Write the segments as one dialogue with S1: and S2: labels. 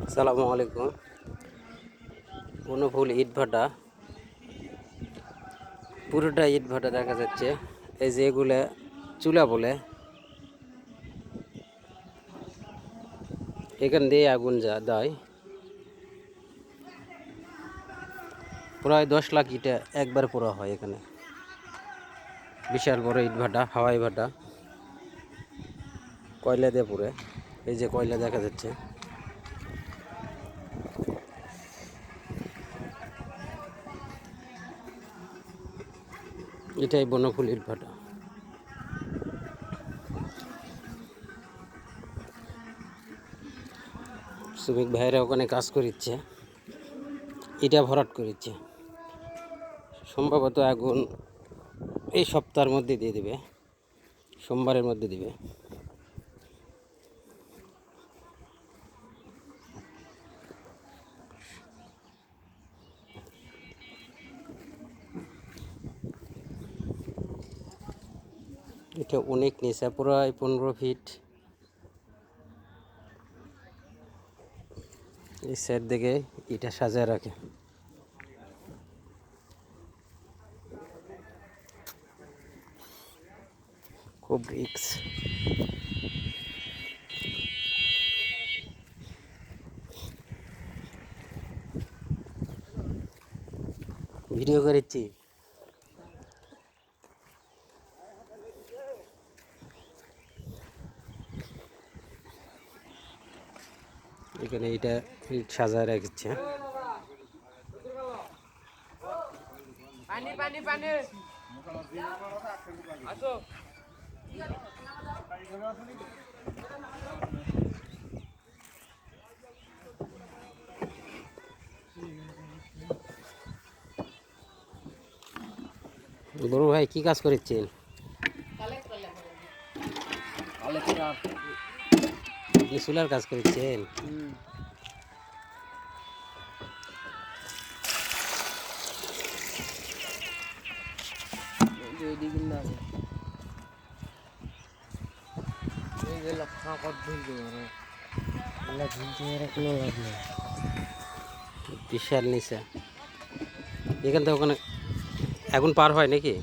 S1: আসসালামু আলাইকুম। বনফুল ইটভাটা, পুরোটা ইটভাটা দেখা যাচ্ছে। এই যে এগুলো চুলা বলে, এখান দিয়ে আগুন দেয়। প্রায় 10 লাখ ইটা একবার পোড়া হয় এখানে। বিশাল বড় ইটভাটা, হাওয়াই ভাটা, কয়লা দিয়ে পুড়ে। এই যে কয়লা দেখা যাচ্ছে। এটাই বনফুল ইটভাটা। শ্রমিক ভাইয়েরা ওখানে কাজ করিচ্ছে, ইটা ভরাট করিচ্ছে। সম্ভবত আগুন এই সপ্তাহের মধ্যে দিয়ে দিবে, সোমবারের মধ্যে দিবে। এটা অনেক নিচে, প্রায় 15 ফিট। এই সাইড দিকে ইটা সাজায় রাখে। খুব রিক্স। ভিডিও করেছি। এখানে এটা ইট সাজায় রেখেছে।
S2: পানি পানি পানি আসো।
S1: বড় ভাই কি কাজ করেছেন? আপনি চুলার কাজ করেছেন? বিশাল নিচে। এখান থেকে ওখানে এখন পার হয় নাকি?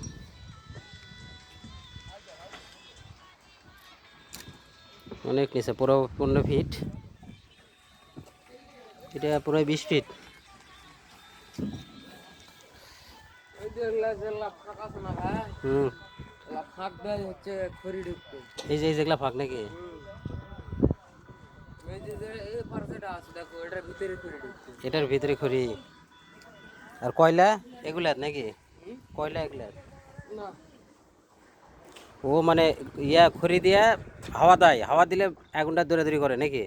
S1: অনেক নিচে, পুরো 15 ফিট। এটা পুরো 20 ফিট। হুম, এই যে যেগুলা ফাঁক নাকি? এটার ভিতরে খড়ি আর কয়লা এগুলার নাকি? কয়লা এগুলার? ও মানে খড়ি দিয়ে হাওয়া দেয়, হাওয়া দিলে আগুনটা দৌড়াদৌড়ি করে নাকি?